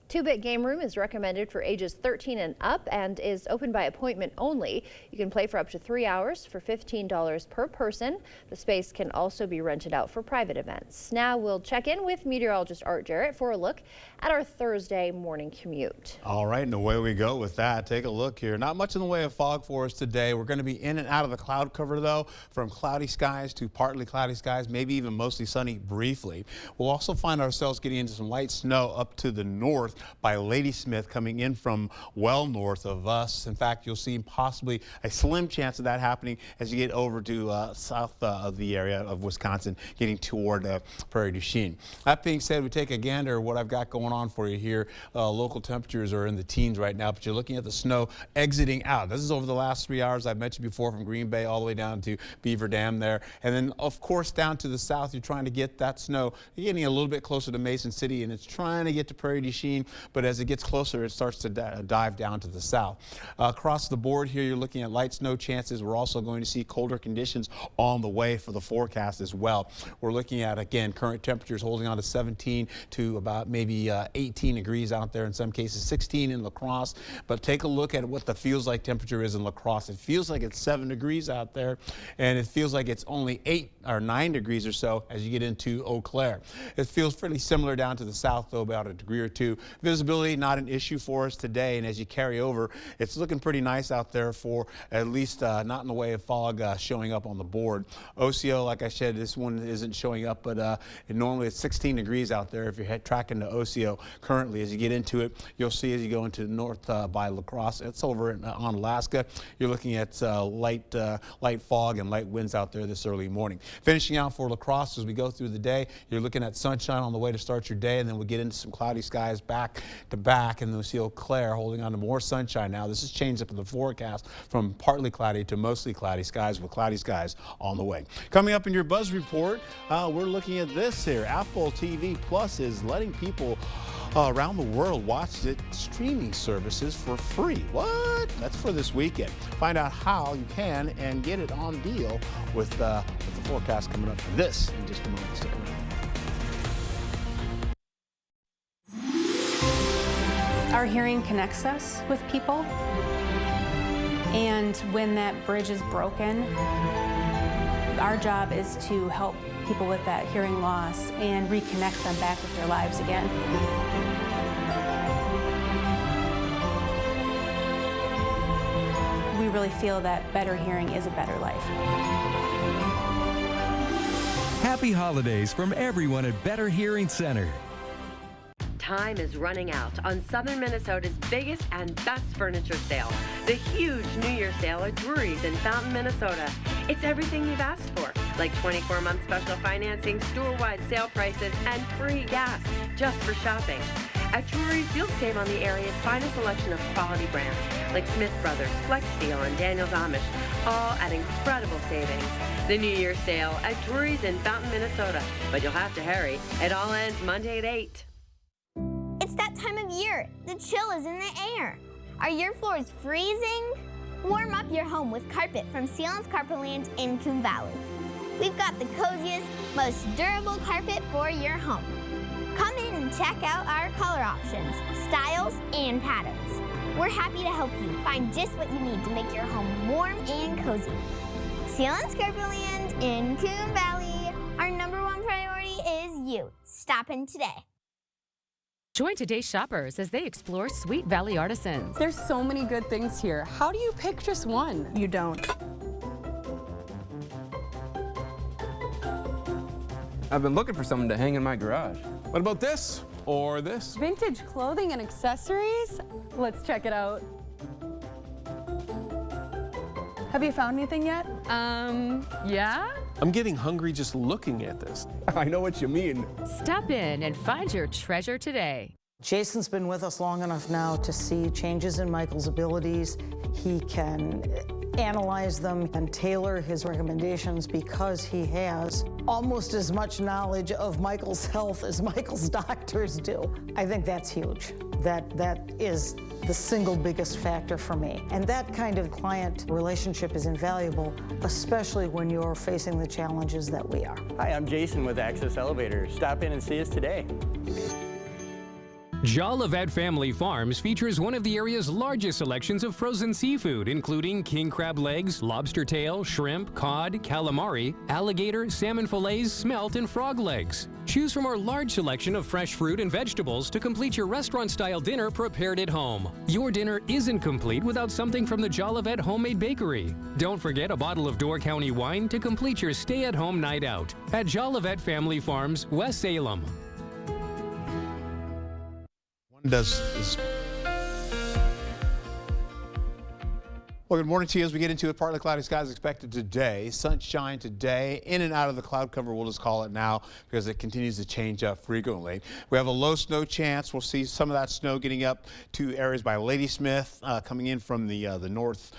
2-Bit Game Room is recommended for ages 13 and up and is open by appointment only. You can play for up to 3 hours for $15 per person. The space can also be rented out for private events. Now we'll check in with meteorologist Art Jarrett for a look at our Thursday morning commute. All right, and away we go with that. Take a look here. Not much in the way of fog for us today. We're going to be in and out of the cloud cover, though, from cloudy skies to partly cloudy skies, maybe even mostly sunny briefly. We'll also find ourselves getting into some light snow up to the north by Ladysmith, coming in from well north of us. In fact, you'll see possibly a slim chance of that happening as you get over to south of the area of Wisconsin, getting toward Prairie du Chien. That being said, we take a gander at what I've got going on for you here. Local temperatures are in the teens right now, but you're looking at the snow exiting out. This is over the last 3 hours I've mentioned before, from Green Bay all the way down to Beaver Dam there. And then, of course, down to the south, you're trying to get that snow. You're getting a little bit closer to Mason City, and it's trying to get to Prairie du Chien. but as it gets closer, it starts to dive down to the south. Across the board here, you're looking at light snow chances. We're also going to see colder conditions on the way for the forecast as well. We're looking at, again, current temperatures holding on to 17 to about maybe 18 degrees out there, in some cases 16 in La Crosse. But take a look at what the feels like temperature is in La Crosse. It feels like it's 7 degrees out there, and it feels like it's only 8 or 9 degrees or so as you get into Eau Claire. It feels fairly similar down to the south, though, about a degree or two. Visibility, not an issue for us today, and as you carry over, it's looking pretty nice out there for at least not in the way of fog showing up on the board. Osseo, like I said, this one isn't showing up, but normally it's 16 degrees out there if you're tracking to Osseo currently. As you get into it, you'll see as you go into the north by La Crosse, it's over on Alaska. You're looking at light fog and light winds out there this early morning. Finishing out for La Crosse as we go through the day, you're looking at sunshine on the way to start your day, and then we get into some cloudy skies back to back, and then we see Eau Claire holding on to more sunshine now. This has changed up in the forecast from partly cloudy to mostly cloudy skies, with cloudy skies on the way. Coming up in your Buzz Report, we're looking at this here. Apple TV Plus is letting people around the world watch its streaming services for free. What? That's for this weekend. Find out how you can and get it on deal with the forecast coming up for this in just a moment. Stick around. Our hearing connects us with people, and when that bridge is broken, our job is to help people with that hearing loss and reconnect them back with their lives again. We really feel that better hearing is a better life. Happy holidays from everyone at Better Hearing Center. Time is running out on Southern Minnesota's biggest and best furniture sale, the huge New Year sale at Drury's in Fountain, Minnesota. It's everything you've asked for, like 24-month special financing, store-wide sale prices, and free gas just for shopping. At Drury's, you'll save on the area's finest selection of quality brands like Smith Brothers, Flex Steel, and Daniels Amish, all at incredible savings. The New Year sale at Drury's in Fountain, Minnesota, but you'll have to hurry. It all ends Monday at 8. It's that time of year. The chill is in the air. Are your floors freezing? Warm up your home with carpet from Sealands Carpetland in Coon Valley. We've got the coziest, most durable carpet for your home. Come in and check out our color options, styles, and patterns. We're happy to help you find just what you need to make your home warm and cozy. Sealands Carpetland in Coon Valley. Our SV priority is you. Stop in today. Join today's shoppers as they explore Sweet Valley Artisans. There's so many good things here. How do you pick just one? You don't. I've been looking for something to hang in my garage. What about this? Or this? Vintage clothing and accessories? Let's check it out. Have you found anything yet? Yeah? I'm getting hungry just looking at this. I know what you mean. Stop in and find your treasure today. Jason's been with us long enough now to see changes in Michael's abilities. He can analyze them and tailor his recommendations because he has almost as much knowledge of Michael's health as Michael's doctors do. I think that's huge. That is the single biggest factor for me. And that kind of client relationship is invaluable, especially when you're facing the challenges that we are. Hi, I'm Jason with Access Elevators. Stop in and see us today. Jolivet Family Farms features one of the area's largest selections of frozen seafood, including king crab legs, lobster tail, shrimp, cod, calamari, alligator, salmon fillets, smelt, and frog legs. Choose from our large selection of fresh fruit and vegetables to complete your restaurant-style dinner prepared at home. Your dinner isn't complete without something from the Jolivet Homemade Bakery. Don't forget a bottle of Door County wine to complete your stay-at-home night out at Jolivet Family Farms, West Salem. Well, good morning to you as we get into it. Partly cloudy skies expected today. Sunshine today. In and out of the cloud cover, we'll just call it now because it continues to change up frequently. We have a low snow chance. We'll see some of that snow getting up to areas by Ladysmith, coming in from the north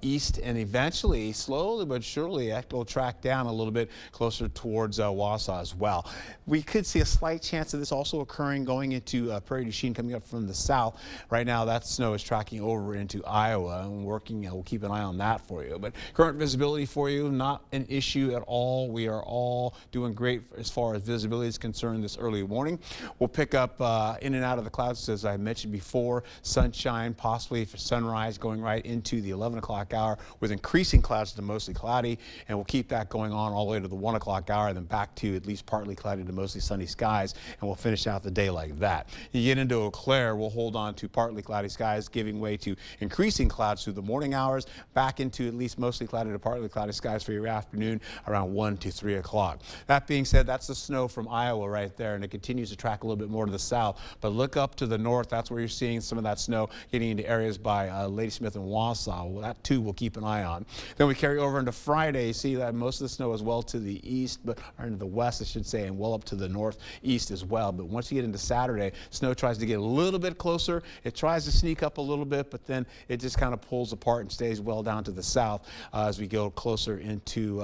east, and eventually, slowly but surely, that will track down a little bit closer towards Wausau as well. We could see a slight chance of this also occurring going into Prairie du Chien, coming up from the south. Right now, that snow is tracking over into Iowa. Working, we'll keep an eye on that for you. But current visibility for you, not an issue at all. We are all doing great as far as visibility is concerned this early morning. We'll pick up in and out of the clouds, as I mentioned before. Sunshine, possibly for sunrise, going right into the 11 o'clock hour with increasing clouds to mostly cloudy. And we'll keep that going on all the way to the 1 o'clock hour, then back to at least partly cloudy to mostly sunny skies. And we'll finish out the day like that. You get into Eau Claire, we'll hold on to partly cloudy skies, giving way to increasing clouds through the morning hours, back into at least mostly cloudy to partly cloudy skies for your afternoon around 1 to 3 o'clock. That being said, that's the snow from Iowa right there, and it continues to track a little bit more to the south. But look up to the north. That's where you're seeing some of that snow getting into areas by Ladysmith and Wausau. Well, that too we'll keep an eye on. Then we carry over into Friday. See that most of the snow is well to the east, or into the west, I should say, and well up to the northeast as well. But once you get into Saturday, snow tries to get a little bit closer. It tries to sneak up a little bit, but then it just kind of pulls apart and stays well down to the south as we go closer into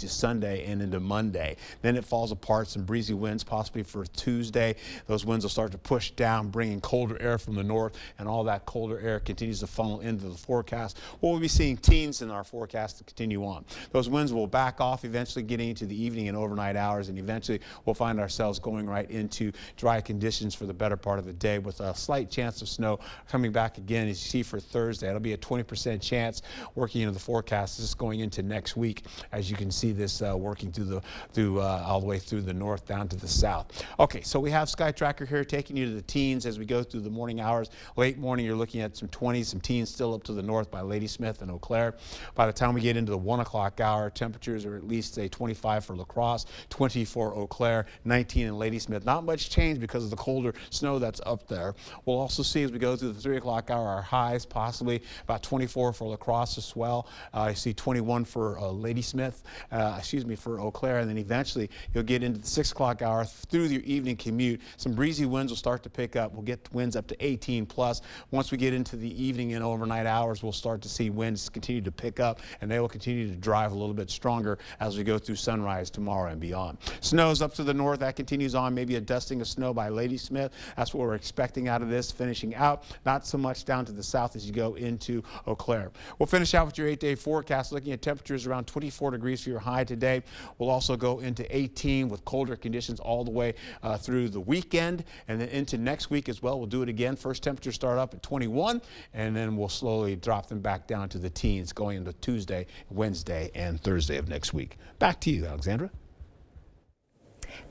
Sunday and into Monday. Then it falls apart. Some breezy winds possibly for Tuesday. Those winds will start to push down, bringing colder air from the north, and all that colder air continues to funnel into the forecast. We'll be seeing teens in our forecast to continue on. Those winds will back off, eventually getting into the evening and overnight hours, and eventually we'll find ourselves going right into dry conditions for the better part of the day, with a slight chance of snow coming back again, as you see for Thursday. It'll be a 20% chance working into the forecast. This is going into next week, as you can see this working through all the way through the north down to the south. Okay, so we have Sky Tracker here taking you to the teens as we go through the morning hours. Late morning, you're looking at some 20s, some teens still up to the north by Ladysmith and Eau Claire. By the time we get into the 1 o'clock hour, temperatures are at least say 25 for La Crosse, 20 for Eau Claire, 19 in Ladysmith. Not much change because of the colder snow that's up there. We'll also see as we go through the 3 o'clock hour, our highs possibly about 24 for La Crosse as well. I see 21 for Ladysmith, for Eau Claire, and then eventually you'll get into the 6 o'clock hour through your evening commute. Some breezy winds will start to pick up. We'll get winds up to 18 plus. Once we get into the evening and overnight hours, we'll start to see winds continue to pick up, and they will continue to drive a little bit stronger as we go through sunrise tomorrow and beyond. Snows up to the north, that continues on. Maybe a dusting of snow by Ladysmith. That's what we're expecting out of this. Finishing out, not so much down to the south as you go into Eau Claire. We'll finish out with your 8-day forecast, looking at temperatures around 24 degrees for your high today. We'll also go into 18 with colder conditions all the way through the weekend, and then into next week as well. We'll do it again. First temperatures start up at 21, and then we'll slowly drop them back down to the teens going into Tuesday, Wednesday, and Thursday of next week. Back to you, Alexandra.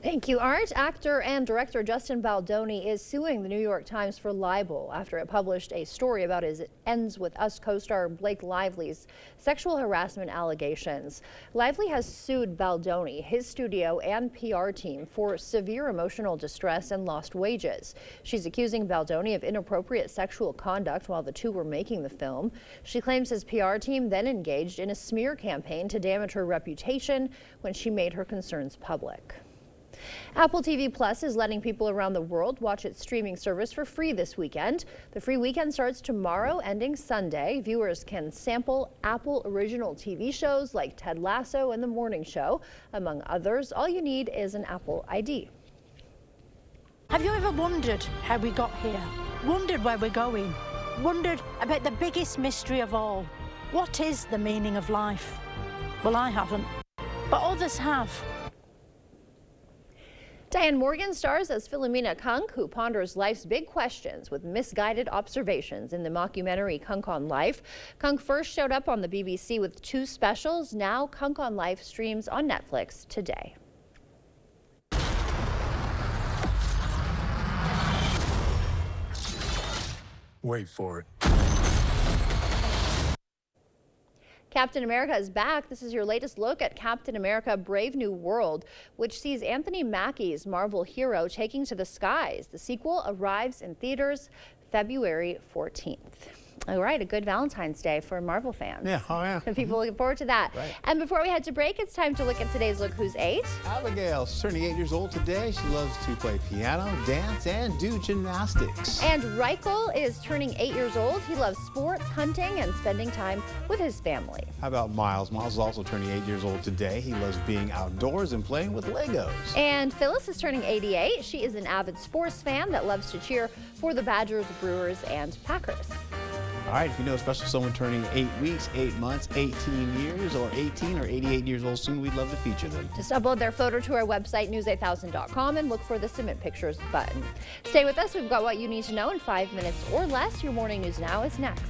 Thank you, Art. Actor and director Justin Baldoni is suing the New York Times for libel after it published a story about his Ends With Us co-star Blake Lively's sexual harassment allegations. Lively has sued Baldoni, his studio, and PR team for severe emotional distress and lost wages. She's accusing Baldoni of inappropriate sexual conduct while the two were making the film. She claims his PR team then engaged in a smear campaign to damage her reputation when she made her concerns public. Apple TV Plus is letting people around the world watch its streaming service for free this weekend. The free weekend starts tomorrow, ending Sunday. Viewers can sample Apple original TV shows like Ted Lasso and The Morning Show, among others. All you need is an Apple ID. Have you ever wondered how we got here? Wondered where we're going? Wondered about the biggest mystery of all? What is the meaning of life? Well, I haven't, but others have. Diane Morgan stars as Philomena Kunk, who ponders life's big questions with misguided observations in the mockumentary Kunk on Life. Kunk first showed up on the BBC with 2 specials. Now Kunk on Life streams on Netflix today. Wait for it. Captain America is back. This is your latest look at Captain America: Brave New World, which sees Anthony Mackie's Marvel hero taking to the skies. The sequel arrives in theaters February 14th. All right, a good Valentine's Day for Marvel fans. Yeah, oh yeah. And people looking forward to that. Right. And before we head to break, it's time to look at today's Look Who's 8. Abigail, she's turning 8 years old today. She loves to play piano, dance, and do gymnastics. And Reichel is turning 8 years old. He loves sports, hunting, and spending time with his family. How about Miles? Miles is also turning 8 years old today. He loves being outdoors and playing with Legos. And Phyllis is turning 88. She is an avid sports fan that loves to cheer for the Badgers, Brewers, and Packers. All right, if you know a special someone turning 8 weeks, 8 months, 18 years, or 18 or 88 years old soon, we'd love to feature them. Just upload their photo to our website, news8000.com, and look for the Submit Pictures button. Stay with us. We've got what you need to know in 5 minutes or less. Your Morning News Now is next.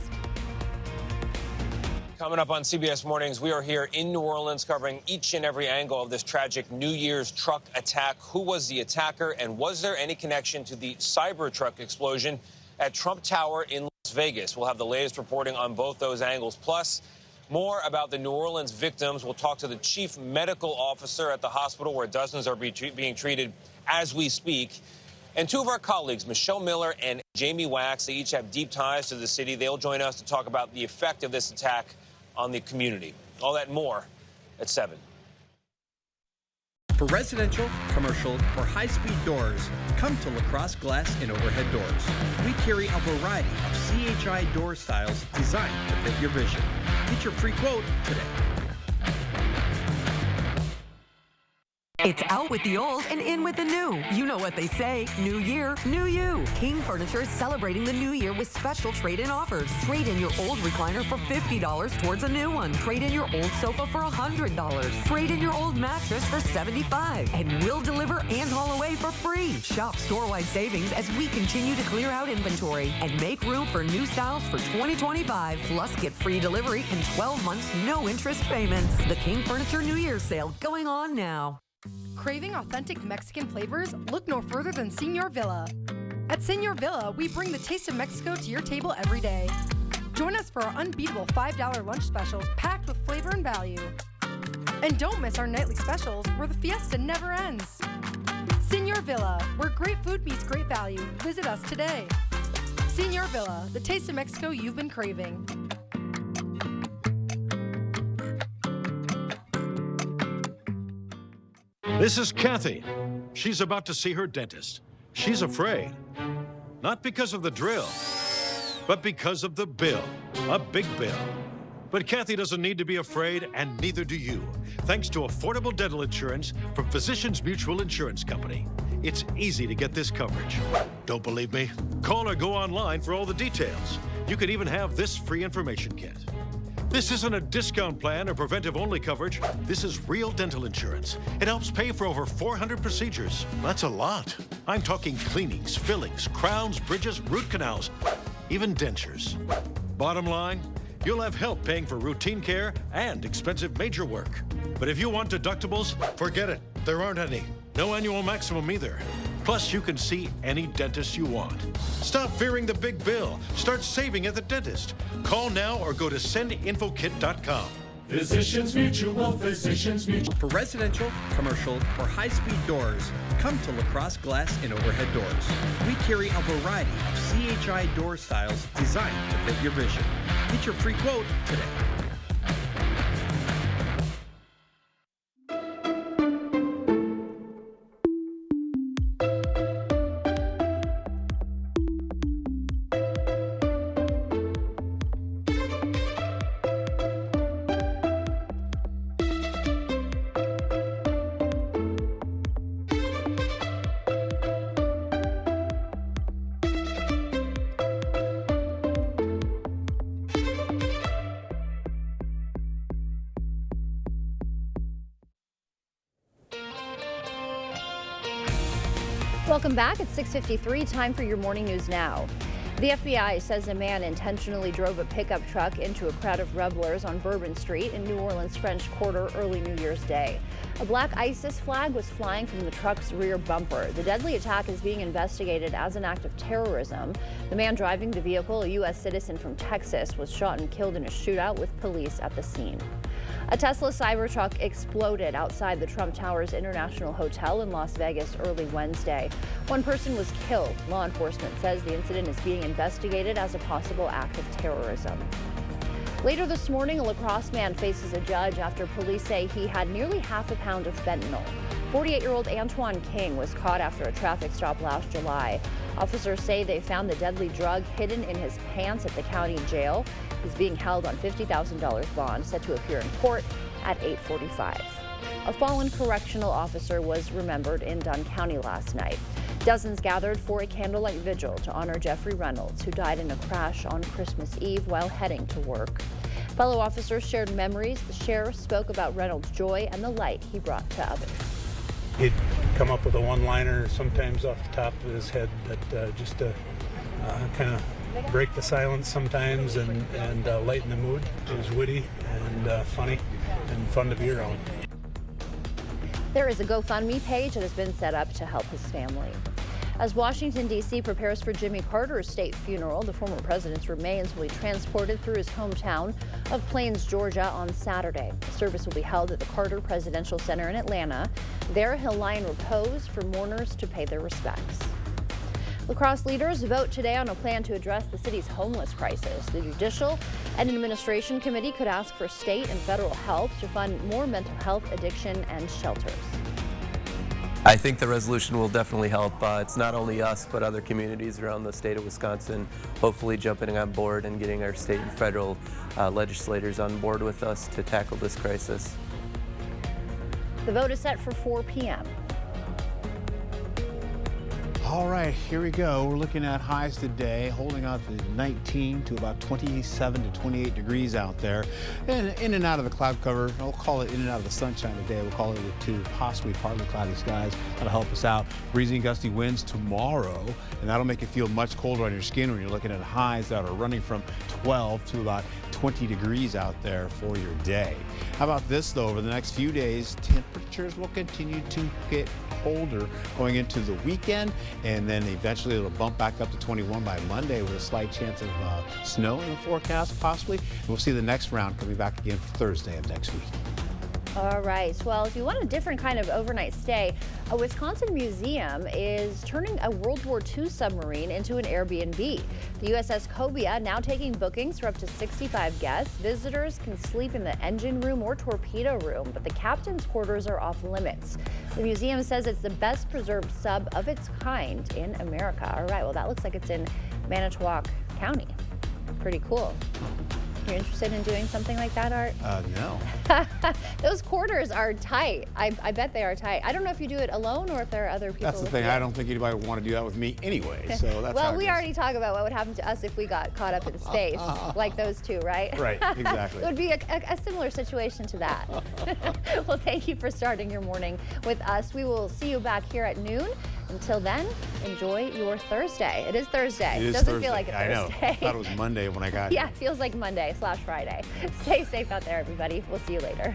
Coming up on CBS Mornings, we are here in New Orleans covering each and every angle of this tragic New Year's truck attack. Who was the attacker, and was there any connection to the Cybertruck explosion at Trump Tower in Las Vegas? We'll have the latest reporting on both those angles. Plus, more about the New Orleans victims. We'll talk to the chief medical officer at the hospital where dozens are being treated as we speak. And two of our colleagues, Michelle Miller and Jamie Wax, they each have deep ties to the city. They'll join us to talk about the effect of this attack on the community. All that and more at 7. For residential, commercial, or high-speed doors, come to LaCrosse Glass and Overhead Doors. We carry a variety of CHI door styles designed to fit your vision. Get your free quote today. It's out with the old and in with the new. You know what they say. New year, new you. King Furniture is celebrating the new year with special trade-in offers. Trade in your old recliner for $50 towards a new one. Trade in your old sofa for $100. Trade in your old mattress for $75. And we'll deliver and haul away for free. Shop store-wide savings as we continue to clear out inventory and make room for new styles for 2025. Plus, get free delivery and 12 months no interest payments. The King Furniture New Year's sale going on now. Craving authentic Mexican flavors? Look no further than Senor Villa. At Senor Villa, we bring the taste of Mexico to your table every day. Join us for our unbeatable $5 lunch specials packed with flavor and value. And don't miss our nightly specials where the fiesta never ends. Senor Villa, where great food meets great value. Visit us today. Senor Villa, the taste of Mexico you've been craving. This is Kathy. She's about to see her dentist. She's afraid. Not because of the drill, but because of the bill. A big bill. But Kathy doesn't need to be afraid, and neither do you. Thanks to affordable dental insurance from Physicians Mutual Insurance Company. It's easy to get this coverage. Don't believe me? Call or go online for all the details. You can even have this free information kit. This isn't a discount plan or preventive-only coverage. This is real dental insurance. It helps pay for over 400 procedures. That's a lot. I'm talking cleanings, fillings, crowns, bridges, root canals, even dentures. Bottom line, you'll have help paying for routine care and expensive major work. But if you want deductibles, forget it. There aren't any. No annual maximum either. Plus, you can see any dentist you want. Stop fearing the big bill. Start saving at the dentist. Call now or go to sendinfokit.com. Physicians Mutual, Physicians Mutual. For residential, commercial, or high-speed doors, come to LaCrosse Glass and Overhead Doors. We carry a variety of CHI door styles designed to fit your vision. Get your free quote today. Welcome back. It's 6:53. Time for your morning news now. The FBI says a man intentionally drove a pickup truck into a crowd of revelers on Bourbon Street in New Orleans' French Quarter early New Year's Day. A black ISIS flag was flying from the truck's rear bumper. The deadly attack is being investigated as an act of terrorism. The man driving the vehicle, a U.S. citizen from Texas, was shot and killed in a shootout with police at the scene. A Tesla Cybertruck exploded outside the Trump Towers International Hotel in Las Vegas early Wednesday. One person was killed. Law enforcement says the incident is being investigated as a possible act of terrorism. Later this morning, a La Crosse man faces a judge after police say he had nearly half a pound of fentanyl. 48-year-old Antoine King was caught after a traffic stop last July. Officers say they found the deadly drug hidden in his pants at the county jail. He's being held on $50,000 bond, set to appear in court at 8:45. A fallen correctional officer was remembered in Dunn County last night. Dozens gathered for a candlelight vigil to honor Jeffrey Reynolds, who died in a crash on Christmas Eve while heading to work. Fellow officers shared memories. The sheriff spoke about Reynolds' joy and the light he brought to others. He'd come up with a one-liner sometimes off the top of his head that just to kind of break the silence sometimes and lighten the mood. It was witty and funny and fun to be around. There is a GoFundMe page that has been set up to help his family. As Washington, D.C. prepares for Jimmy Carter's state funeral, the former president's remains will be transported through his hometown of Plains, Georgia on Saturday. The service will be held at the Carter Presidential Center in Atlanta. There, he'll lie in repose for mourners to pay their respects. La Crosse leaders vote today on a plan to address the city's homeless crisis. The Judicial and Administration Committee could ask for state and federal help to fund more mental health, addiction, and shelters. I think the resolution will definitely help. It's not only us, but other communities around the state of Wisconsin hopefully jumping on board and getting our state and federal legislators on board with us to tackle this crisis. The vote is set for 4 p.m. All right, here we go. We're looking at highs today, holding out to 19 to about 27 to 28 degrees out there. And in and out of the cloud cover, I'll call it in and out of the sunshine today. We'll call it to possibly partly cloudy skies. That'll help us out. Breezy and gusty winds tomorrow, and that'll make it feel much colder on your skin when you're looking at highs that are running from 12 to about 20 degrees out there for your day. How about this though? Over the next few days, temperatures will continue to get colder going into the weekend, and then eventually it'll bump back up to 21 by Monday with a slight chance of snow in the forecast possibly. And we'll see the next round coming back again for Thursday of next week. All right, well, if you want a different kind of overnight stay, a Wisconsin museum is turning a World War II submarine into an Airbnb. The USS Cobia now taking bookings for up to 65 guests. Visitors can sleep in the engine room or torpedo room, but the captain's quarters are off limits. The museum says it's the best preserved sub of its kind in America. All right, well, that looks like it's in Manitowoc County. Pretty cool. You're interested in doing something like that, Art? No. Those quarters are tight. I bet they are tight. I don't know if you do it alone or if there are other people. That's the thing. I don't think anybody would want to do that with me anyway. So that's well, we already talked about what would happen to us if we got caught up in space, like those two, right? Right, exactly. It would be a similar situation to that. Well, thank you for starting your morning with us. We will see you back here at noon. Until then, enjoy your Thursday. It is Thursday. It doesn't Thursday. feel like a Thursday. I know. I thought it was Monday when I got here. Yeah, it feels like Monday/Friday. Stay safe out there, everybody. We'll see you later.